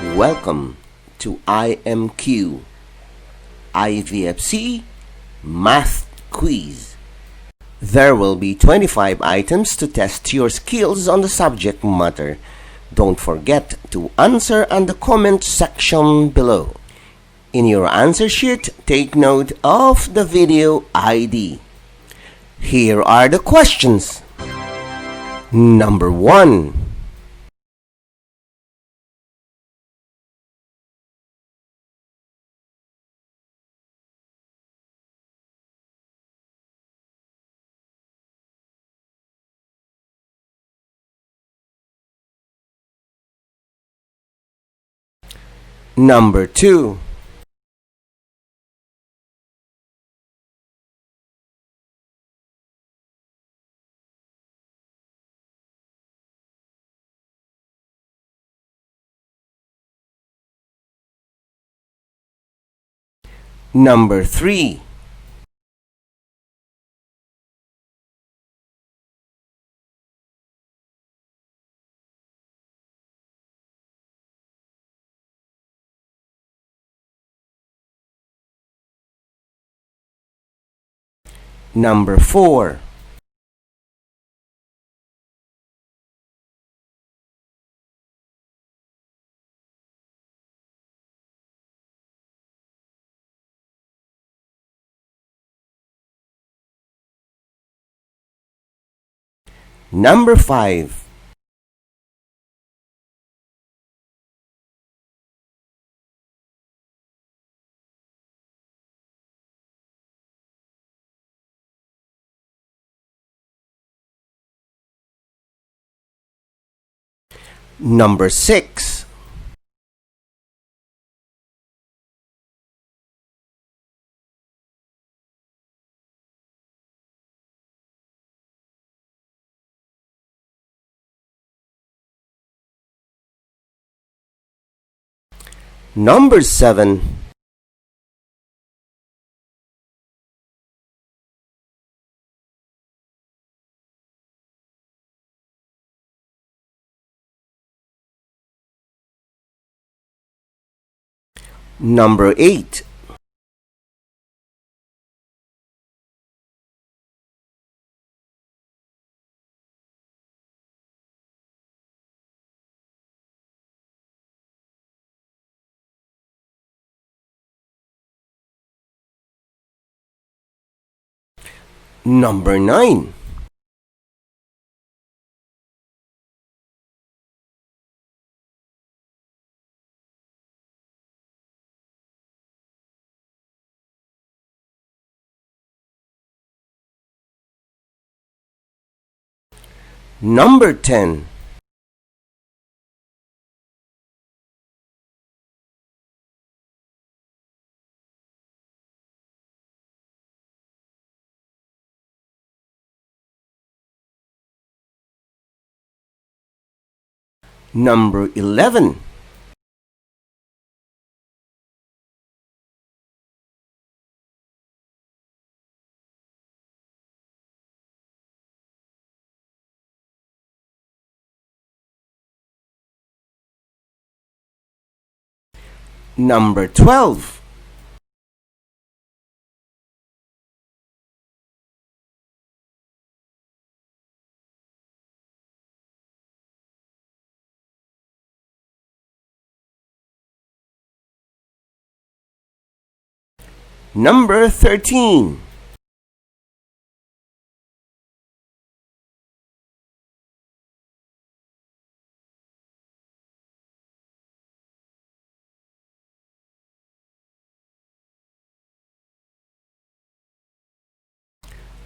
Welcome to IMQ IVFC Math Quiz. There will be 25 items to test your skills on the subject matter. Don't forget to answer on the comment section below. In your answer sheet, take note of the video ID. Here are the questions. Number 1. Number 2. Number 3. Number 4. Number 5. Number 6. Number 7. Number 8. Number 9. Number 10. Number 11. Number 12. Number 13.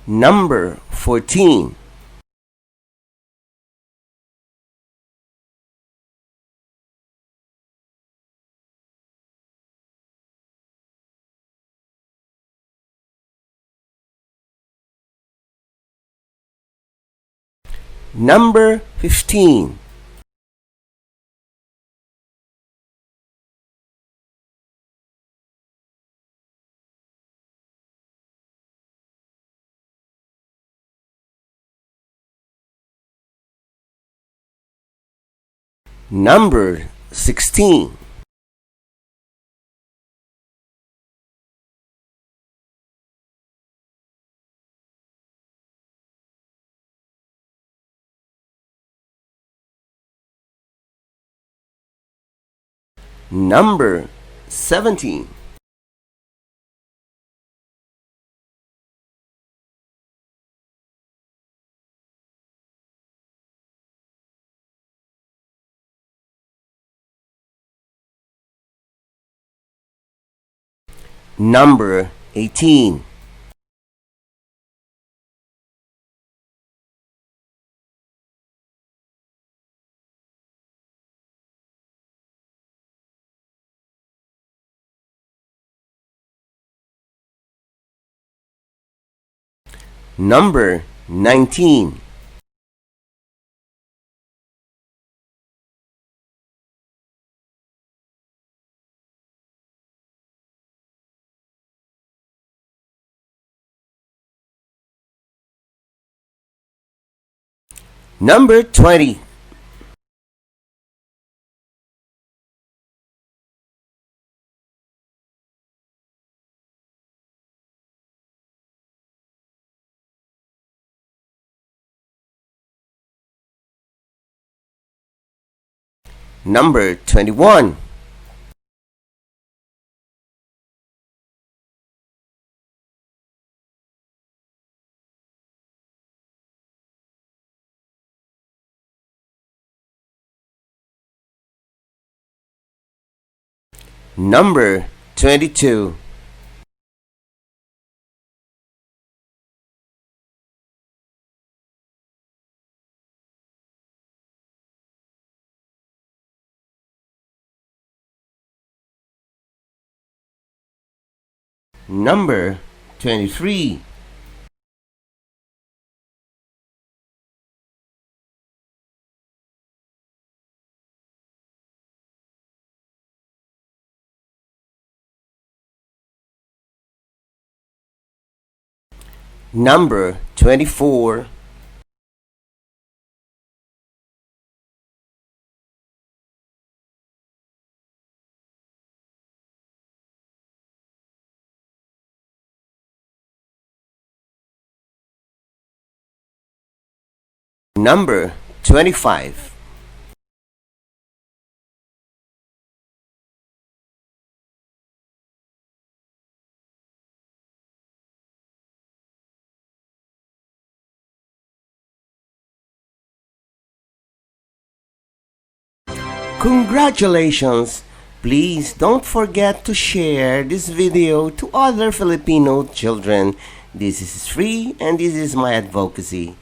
Number 14. Number 15. Number 16. Number 17. Number 18. Number 19. Number 20. Number 21. Number 22. Number 23. Number 24. Number 25. Congratulations! Please don't forget to share this video to other Filipino children. This is free and this is my advocacy.